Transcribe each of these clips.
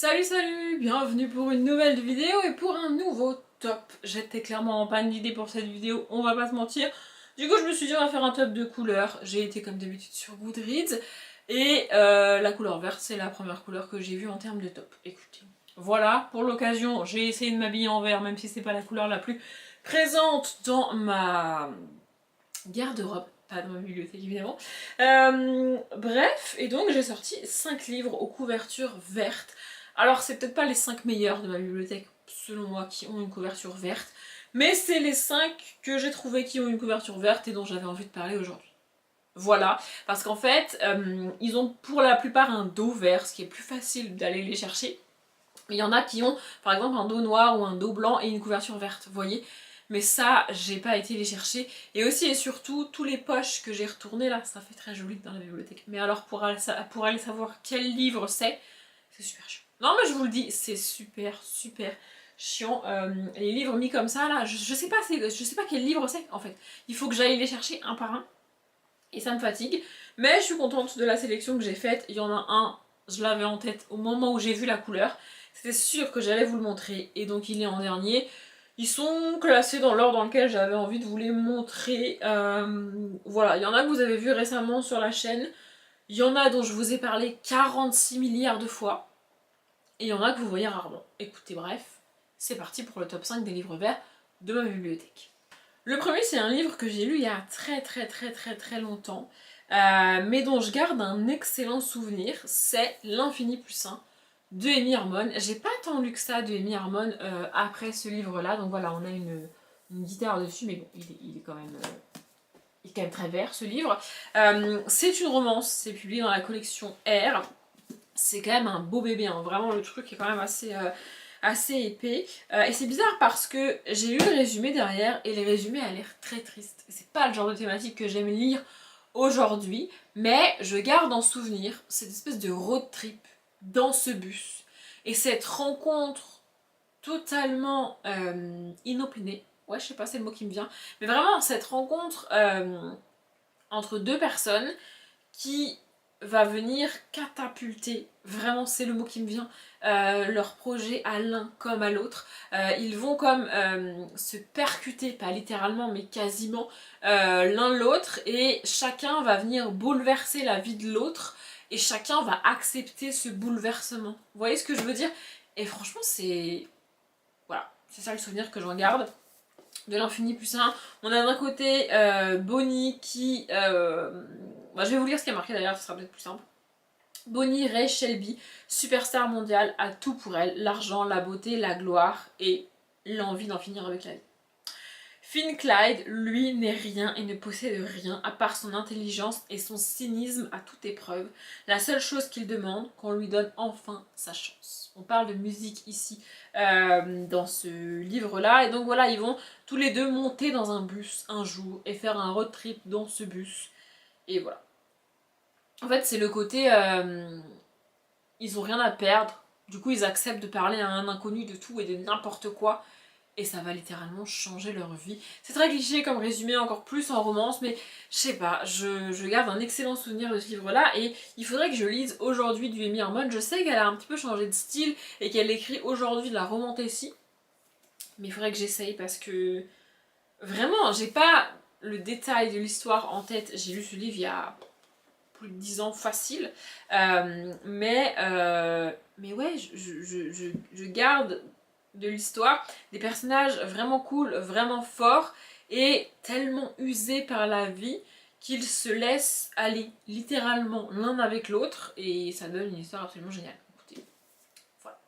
Salut salut, bienvenue pour une nouvelle vidéo et pour un nouveau top. J'étais clairement en panne d'idées pour cette vidéo, on va pas se mentir. Du coup je me suis dit on va faire un top de couleurs. J'ai été comme d'habitude sur Goodreads et la couleur verte c'est la première couleur que j'ai vue en termes de top. Écoutez, voilà, pour l'occasion j'ai essayé de m'habiller en vert même si c'est pas la couleur la plus présente dans ma garde-robe. Pas dans ma bibliothèque évidemment. Bref, et donc j'ai sorti 5 livres aux couvertures vertes. Alors c'est peut-être pas les 5 meilleurs de ma bibliothèque, selon moi, qui ont une couverture verte, mais c'est les 5 que j'ai trouvé qui ont une couverture verte et dont j'avais envie de parler aujourd'hui. Voilà, parce qu'en fait, ils ont pour la plupart un dos vert, ce qui est plus facile d'aller les chercher. Il y en a qui ont par exemple un dos noir ou un dos blanc et une couverture verte, vous voyez. Mais ça, j'ai pas été les chercher. Et aussi et surtout, tous les poches que j'ai retournées là, ça fait très joli dans la bibliothèque. Mais alors pour aller savoir quel livre c'est super chiant. Non mais je vous le dis, c'est super chiant. Les livres mis comme ça là, je sais pas quel livre c'est en fait. Il faut que j'aille les chercher un par un. Et ça me fatigue. Mais je suis contente de la sélection que j'ai faite. Il y en a un, je l'avais en tête au moment où j'ai vu la couleur. C'était sûr que j'allais vous le montrer. Et donc il est en dernier. Ils sont classés dans l'ordre dans lequel j'avais envie de vous les montrer. Voilà, il y en a que vous avez vu récemment sur la chaîne. Il y en a dont je vous ai parlé 46 milliards de fois. Et il y en a que vous voyez rarement. Écoutez, bref, c'est parti pour le top 5 des livres verts de ma bibliothèque. Le premier, c'est un livre que j'ai lu il y a très longtemps, mais dont je garde un excellent souvenir, c'est L'Infini plus 1 de Amy Harmon. J'ai pas tant lu que ça de Amy Harmon après ce livre-là, donc voilà, on a une guitare dessus, mais bon, il est quand même très vert ce livre. C'est une romance, c'est publié dans la collection R. C'est quand même un beau bébé, hein. Vraiment le truc est quand même assez épais. Et c'est bizarre parce que j'ai lu le résumé derrière et les résumés a l'air très triste. C'est pas le genre de thématique que j'aime lire aujourd'hui, mais je garde en souvenir cette espèce de road trip dans ce bus. Et cette rencontre totalement inopinée, ouais je sais pas c'est le mot qui me vient, mais vraiment cette rencontre entre deux personnes qui va venir catapulter, vraiment c'est le mot qui me vient, leur projet à l'un comme à l'autre. Ils vont comme se percuter, pas littéralement mais quasiment, l'un l'autre et chacun va venir bouleverser la vie de l'autre et chacun va accepter ce bouleversement. Vous voyez ce que je veux dire? Et franchement c'est... Voilà, c'est ça le souvenir que j'en garde. De l'Infini plus 1. On a d'un côté Bonnie qui... je vais vous lire ce qui a marqué d'ailleurs, ce sera peut-être plus simple. Bonnie Ray Shelby, superstar mondiale, a tout pour elle, l'argent, la beauté, la gloire et l'envie d'en finir avec la vie. Finn Clyde, lui, n'est rien et ne possède rien à part son intelligence et son cynisme à toute épreuve. La seule chose qu'il demande, qu'on lui donne enfin sa chance. On parle de musique ici dans ce livre-là. Et donc voilà, ils vont tous les deux monter dans un bus un jour et faire un road trip dans ce bus. Et voilà. En fait, c'est le côté... ils ont rien à perdre. Du coup, ils acceptent de parler à un inconnu de tout et de n'importe quoi. Et ça va littéralement changer leur vie. C'est très cliché comme résumé, encore plus en romance, mais je sais pas, je garde un excellent souvenir de ce livre-là et il faudrait que je lise aujourd'hui du Amy Harmon. Je sais qu'elle a un petit peu changé de style et qu'elle écrit aujourd'hui de la romantasy, mais il faudrait que j'essaye parce que vraiment, j'ai pas le détail de l'histoire en tête. J'ai lu ce livre il y a plus de 10 ans facile, mais ouais, je garde de l'histoire, des personnages vraiment cool, vraiment forts et tellement usés par la vie qu'ils se laissent aller littéralement l'un avec l'autre et ça donne une histoire absolument géniale. Écoutez, voilà.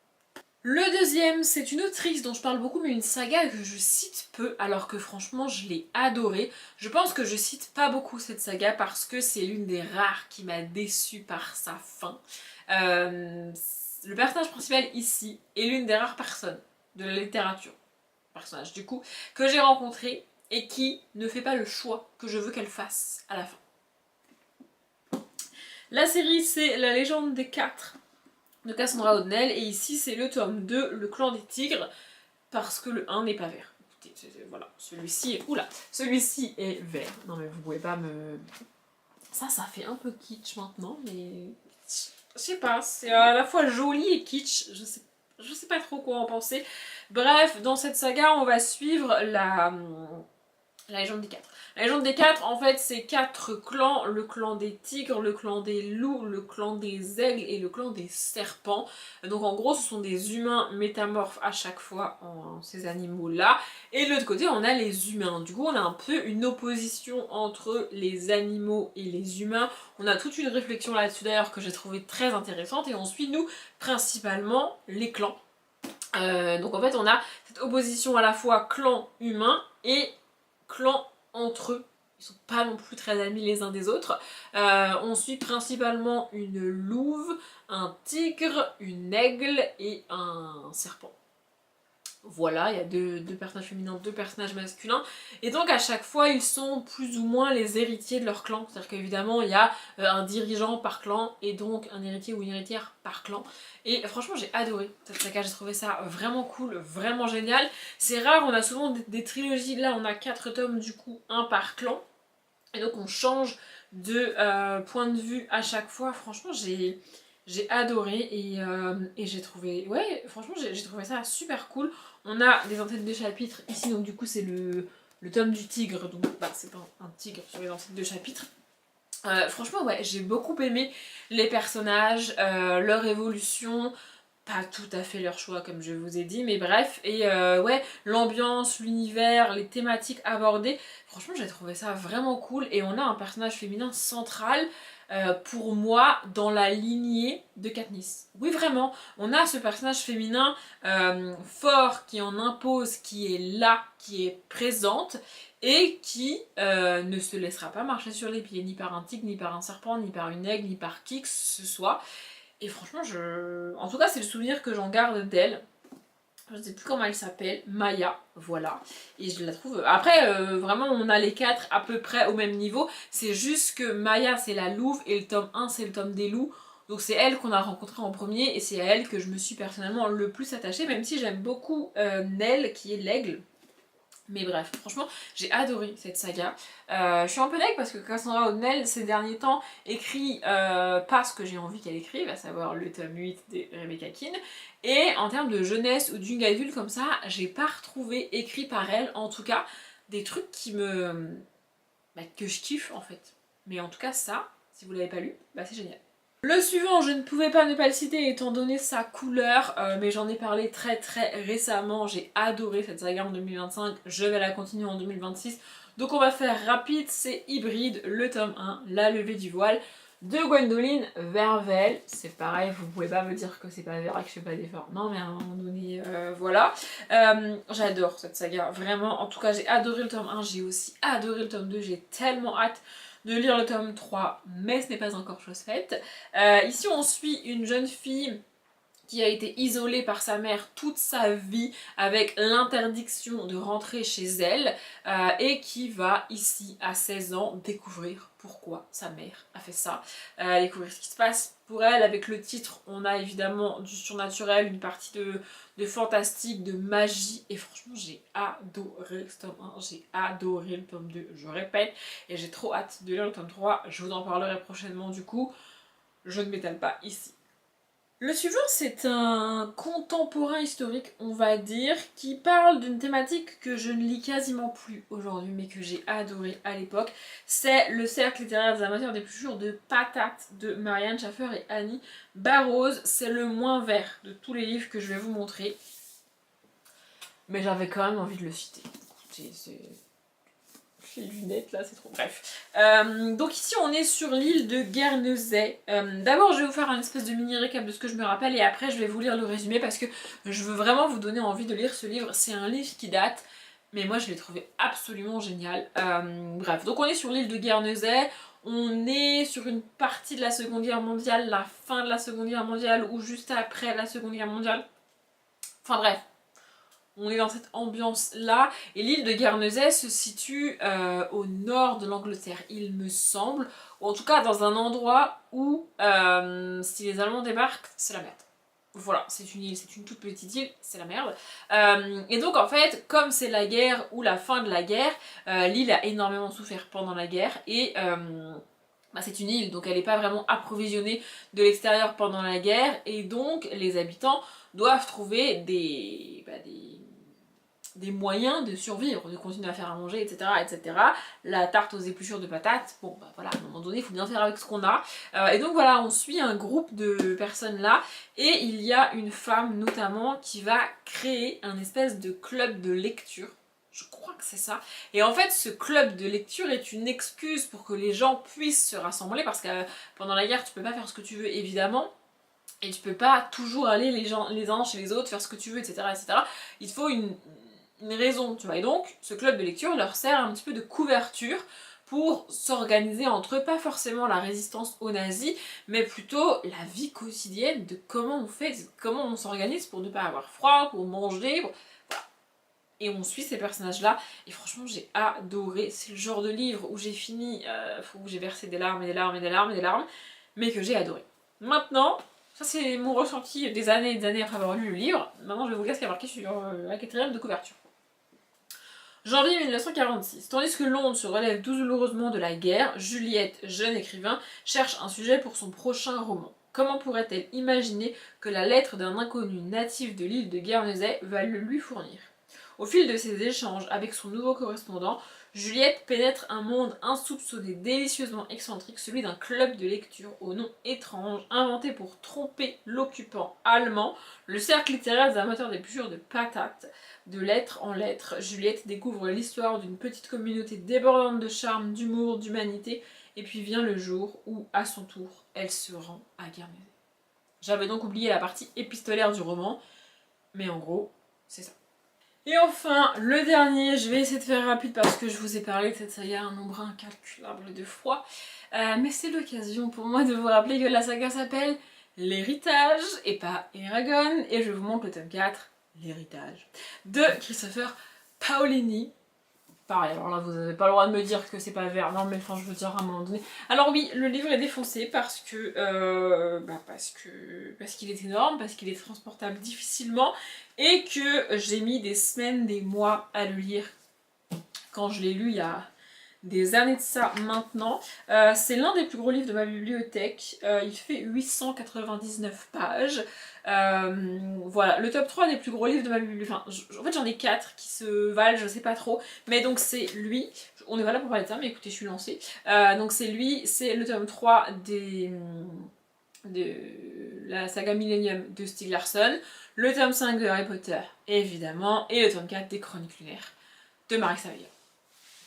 Le deuxième, c'est une autrice dont je parle beaucoup mais une saga que je cite peu alors que franchement je l'ai adorée. Je pense que je cite pas beaucoup cette saga parce que c'est l'une des rares qui m'a déçue par sa fin. Le personnage principal ici est l'une des rares personnes de la littérature, personnage du coup, que j'ai rencontré et qui ne fait pas le choix que je veux qu'elle fasse à la fin. La série c'est La Légende des Quatre de Cassandra O'Donnell et ici c'est le tome 2, Le Clan des Tigres, parce que le 1 n'est pas vert. Écoutez, voilà, celui-ci est... Oula, celui-ci est vert. Non mais vous pouvez pas me... Ça fait un peu kitsch maintenant, mais... je sais pas, c'est à la fois joli et kitsch, je sais pas trop quoi en penser. Bref, dans cette saga, on va suivre la légende des quatre. La légende des quatre, en fait, c'est quatre clans. Le clan des tigres, le clan des loups, le clan des aigles et le clan des serpents. Donc en gros, ce sont des humains métamorphes à chaque fois en ces animaux-là. Et de l'autre côté, on a les humains. Du coup, on a un peu une opposition entre les animaux et les humains. On a toute une réflexion là-dessus d'ailleurs que j'ai trouvé très intéressante. Et on suit, nous, principalement les clans. Donc en fait, on a cette opposition à la fois clan humain et clans entre eux. Ils sont pas non plus très amis les uns des autres. On suit principalement une louve, un tigre, une aigle et un serpent. Voilà, il y a deux personnages féminins, deux personnages masculins. Et donc à chaque fois, ils sont plus ou moins les héritiers de leur clan. C'est-à-dire qu'évidemment, il y a un dirigeant par clan et donc un héritier ou une héritière par clan. Et franchement, j'ai adoré cette saga, j'ai trouvé ça vraiment cool, vraiment génial. C'est rare, on a souvent des trilogies, là on a 4 tomes du coup, un par clan. Et donc on change de point de vue à chaque fois. Franchement, j'ai adoré et j'ai trouvé, ouais, franchement, j'ai trouvé ça super cool. On a des entêtes de chapitres ici, donc du coup, c'est le tome du tigre, donc bah, c'est pas un tigre sur les entêtes de chapitres. Franchement, ouais, j'ai beaucoup aimé les personnages, leur évolution. Pas tout à fait leur choix comme je vous ai dit, mais bref, et ouais, l'ambiance, l'univers, les thématiques abordées, franchement j'ai trouvé ça vraiment cool, et on a un personnage féminin central pour moi dans la lignée de Katniss. Oui vraiment, on a ce personnage féminin fort qui en impose, qui est là, qui est présente, et qui ne se laissera pas marcher sur les pieds, ni par un tigre, ni par un serpent, ni par une aigle, ni par qui que ce soit. Et franchement, en tout cas, c'est le souvenir que j'en garde d'elle. Je ne sais plus comment elle s'appelle, Maya, voilà. Et je la trouve... Après, vraiment, on a les 4 à peu près au même niveau. C'est juste que Maya, c'est la louve, et le tome 1, c'est le tome des loups. Donc c'est elle qu'on a rencontrée en premier, et c'est à elle que je me suis personnellement le plus attachée, même si j'aime beaucoup Nell, qui est l'aigle. Mais bref, franchement, j'ai adoré cette saga. Je suis un peu deg parce que Cassandra O'Neill, ces derniers temps, écrit pas ce que j'ai envie qu'elle écrive, à savoir le tome 8 de Rebecca Keane. Et en termes de jeunesse ou d'une adulte comme ça, j'ai pas retrouvé écrit par elle, en tout cas, des trucs qui que je kiffe en fait. Mais en tout cas, ça, si vous l'avez pas lu, bah c'est génial. Le suivant, je ne pouvais pas ne pas le citer étant donné sa couleur, mais j'en ai parlé très récemment, j'ai adoré cette saga en 2025, je vais la continuer en 2026, donc on va faire rapide, c'est Hybride, le tome 1, La levée du voile, de Gwendoline Vervel. C'est pareil, vous pouvez pas me dire que c'est pas vrai, que je fais pas d'efforts, non mais à un moment donné, voilà. J'adore cette saga, vraiment, en tout cas j'ai adoré le tome 1, j'ai aussi adoré le tome 2, j'ai tellement hâte de lire le tome 3, mais ce n'est pas encore chose faite. Ici on suit une jeune fille qui a été isolée par sa mère toute sa vie avec l'interdiction de rentrer chez elle et qui va ici à 16 ans découvrir pourquoi sa mère a fait ça, découvrir ce qui se passe pour elle. Avec le titre on a évidemment du surnaturel, une partie de fantastique, de magie, et franchement j'ai adoré ce tome 1, j'ai adoré le tome 2, je répète, et j'ai trop hâte de lire le tome 3, je vous en parlerai prochainement du coup, je ne m'étale pas ici. Le suivant, c'est un contemporain historique, on va dire, qui parle d'une thématique que je ne lis quasiment plus aujourd'hui, mais que j'ai adoré à l'époque. C'est le cercle littéraire des amateurs des d'épluchures de patates de Marianne Schaffer et Annie Barrows. C'est le moins vert de tous les livres que je vais vous montrer. Mais j'avais quand même envie de le citer. Les lunettes là, c'est trop bref. Donc ici on est sur l'île de Guernesey. D'abord je vais vous faire un espèce de mini récap de ce que je me rappelle et après je vais vous lire le résumé parce que je veux vraiment vous donner envie de lire ce livre. C'est un livre qui date, mais moi je l'ai trouvé absolument génial. Bref, donc on est sur l'île de Guernesey. On est sur une partie de la Seconde Guerre mondiale, la fin de la Seconde Guerre mondiale ou juste après la Seconde Guerre mondiale. Enfin bref. On est dans cette ambiance-là, et l'île de Guernesey se situe au nord de l'Angleterre, il me semble, ou en tout cas dans un endroit où, si les Allemands débarquent, c'est la merde. Voilà, c'est une île, c'est une toute petite île, c'est la merde. Et donc en fait, comme c'est la guerre ou la fin de la guerre, l'île a énormément souffert pendant la guerre, et c'est une île, donc elle n'est pas vraiment approvisionnée de l'extérieur pendant la guerre, et donc les habitants doivent trouver des moyens de survivre, de continuer à faire à manger, etc. etc. La tarte aux épluchures de patates, bon bah voilà, à un moment donné, il faut bien faire avec ce qu'on a. Et donc voilà, on suit un groupe de personnes là, et il y a une femme notamment qui va créer un espèce de club de lecture. Je crois que c'est ça. Et en fait, ce club de lecture est une excuse pour que les gens puissent se rassembler, parce que pendant la guerre, tu peux pas faire ce que tu veux, évidemment. Et tu peux pas toujours aller les uns chez les autres, faire ce que tu veux, etc. etc. Il te faut une raison, tu vois. Et donc, ce club de lecture leur sert un petit peu de couverture pour s'organiser entre eux, pas forcément la résistance aux nazis, mais plutôt la vie quotidienne de comment on fait, comment on s'organise pour ne pas avoir froid, pour manger, voilà. Et on suit ces personnages-là, et franchement j'ai adoré. C'est le genre de livre où j'ai fini, où j'ai versé des larmes et des larmes et des larmes et des larmes, mais que j'ai adoré. Maintenant, ça c'est mon ressenti des années et des années après avoir lu le livre. Maintenant je vais vous lire ce qui est marqué sur la quatrième de couverture. Janvier 1946. Tandis que Londres se relève douloureusement de la guerre, Juliette, jeune écrivain, cherche un sujet pour son prochain roman. Comment pourrait-elle imaginer que la lettre d'un inconnu natif de l'île de Guernesey va le lui fournir? Au fil de ses échanges avec son nouveau correspondant, Juliette pénètre un monde insoupçonné, délicieusement excentrique, celui d'un club de lecture au nom étrange, inventé pour tromper l'occupant allemand, le cercle littéraire des amateurs d'épluchures de patates. De lettre en lettre, Juliette découvre l'histoire d'une petite communauté débordante de charme, d'humour, d'humanité, et puis vient le jour où, à son tour, elle se rend à Guernesey. J'avais donc oublié la partie épistolaire du roman, mais en gros, c'est ça. Et enfin, le dernier, je vais essayer de faire rapide parce que je vous ai parlé de cette saga un nombre incalculable de fois. Mais c'est l'occasion pour moi de vous rappeler que la saga s'appelle L'Héritage et pas Eragon. Et je vous montre le tome 4, L'Héritage, de Christopher Paolini. Pareil, alors là vous n'avez pas le droit de me dire que c'est pas vert, non mais enfin je veux dire à un moment donné. Alors oui, le livre est défoncé parce qu'il est énorme, parce qu'il est transportable difficilement et que j'ai mis des semaines, des mois à le lire. Quand je l'ai lu il y a des années de ça maintenant. C'est l'un des plus gros livres de ma bibliothèque. Il fait 899 pages. Voilà, le top 3 des plus gros livres de ma bibliothèque. Enfin, en fait, j'en ai 4 qui se valent, je sais pas trop. Mais donc, c'est lui. On est là pour parler de ça, mais écoutez, je suis lancée. Donc, c'est lui, c'est le tome 3 de la saga Millennium de Stieg Larsson, le tome 5 de Harry Potter, évidemment, et le tome 4 des Chroniques Lunaires de Marie Savaillon.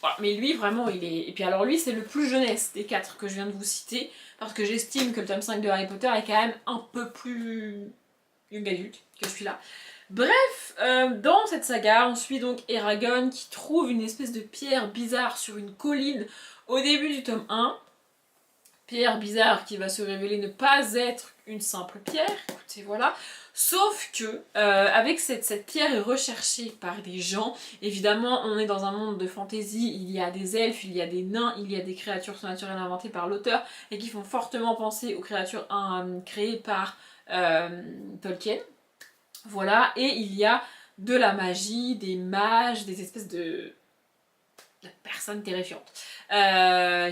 Voilà, mais lui vraiment il est... Et puis alors lui c'est le plus jeunesse des 4 que je viens de vous citer, parce que j'estime que le tome 5 de Harry Potter est quand même un peu plus young adulte que celui-là. Bref, dans cette saga on suit donc Eragon qui trouve une espèce de pierre bizarre sur une colline au début du tome 1. Pierre bizarre qui va se révéler ne pas être une simple pierre, écoutez voilà. Sauf que, avec cette pierre est recherchée par des gens. Évidemment, on est dans un monde de fantasy, il y a des elfes, il y a des nains, il y a des créatures surnaturelles inventées par l'auteur et qui font fortement penser aux créatures créées par Tolkien. Voilà, et il y a de la magie, des mages, des espèces de personnes terrifiantes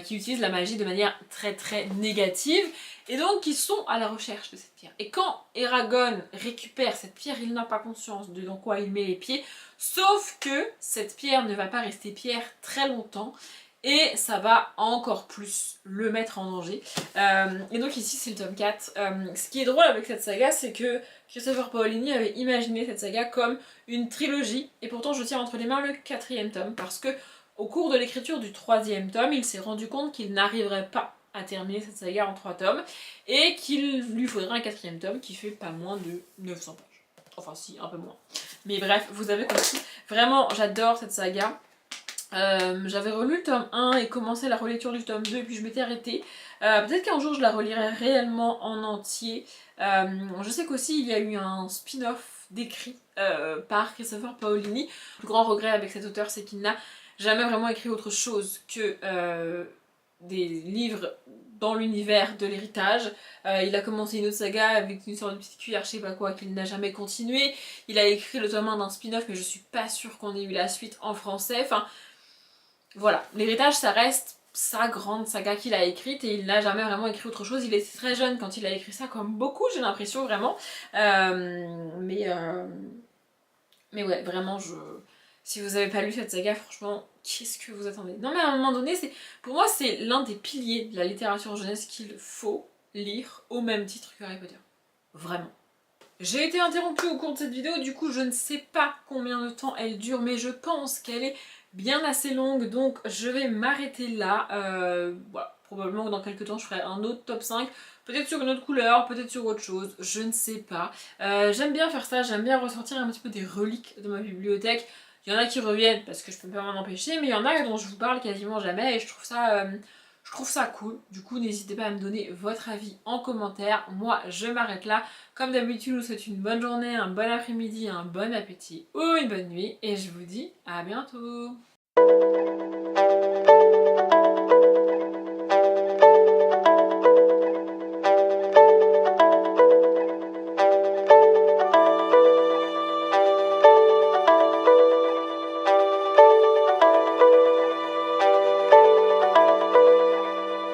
qui utilisent la magie de manière très très négative et donc qui sont à la recherche de cette pierre. Et quand Eragon récupère cette pierre, il n'a pas conscience de dans quoi il met les pieds, sauf que cette pierre ne va pas rester pierre très longtemps et ça va encore plus le mettre en danger. Et donc ici c'est le tome 4. Ce qui est drôle avec cette saga, c'est que Christopher Paolini avait imaginé cette saga comme une trilogie et pourtant je tiens entre les mains le 4e tome parce que au cours de l'écriture du 3e tome, il s'est rendu compte qu'il n'arriverait pas à terminer cette saga en 3 tomes et qu'il lui faudrait un 4e tome qui fait pas moins de 900 pages. Enfin si, un peu moins. Mais bref, vous avez compris. Vraiment, j'adore cette saga. J'avais relu le tome 1 et commencé la relecture du tome 2 puis je m'étais arrêtée. Peut-être qu'un jour je la relirai réellement en entier. Je sais qu'aussi il y a eu un spin-off décrit par Christopher Paolini. Le plus grand regret avec cet auteur, c'est qu'il n'a jamais vraiment écrit autre chose que des livres dans l'univers de l'héritage. Il a commencé une autre saga avec une sorte de petite cuillère, je sais pas quoi, qu'il n'a jamais continué. Il a écrit le tome 1 d'un spin-off, mais je suis pas sûre qu'on ait eu la suite en français. Enfin, voilà. L'héritage, ça reste sa grande saga qu'il a écrite et il n'a jamais vraiment écrit autre chose. Il était très jeune quand il a écrit ça, comme beaucoup, j'ai l'impression vraiment. Mais ouais, vraiment, si vous avez pas lu cette saga, franchement, qu'est-ce que vous attendez? Non mais à un moment donné, pour moi, c'est l'un des piliers de la littérature jeunesse qu'il faut lire au même titre que Harry Potter. Vraiment. J'ai été interrompue au cours de cette vidéo, du coup je ne sais pas combien de temps elle dure, mais je pense qu'elle est bien assez longue, donc je vais m'arrêter là. Voilà, probablement que dans quelques temps je ferai un autre top 5, peut-être sur une autre couleur, peut-être sur autre chose, je ne sais pas. J'aime bien faire ça, j'aime bien ressortir un petit peu des reliques de ma bibliothèque. Il y en a qui reviennent parce que je peux pas m'en empêcher, mais il y en a dont je vous parle quasiment jamais et je trouve ça cool. Du coup, n'hésitez pas à me donner votre avis en commentaire. Moi, je m'arrête là. Comme d'habitude, je vous souhaite une bonne journée, un bon après-midi, un bon appétit ou une bonne nuit. Et je vous dis à bientôt.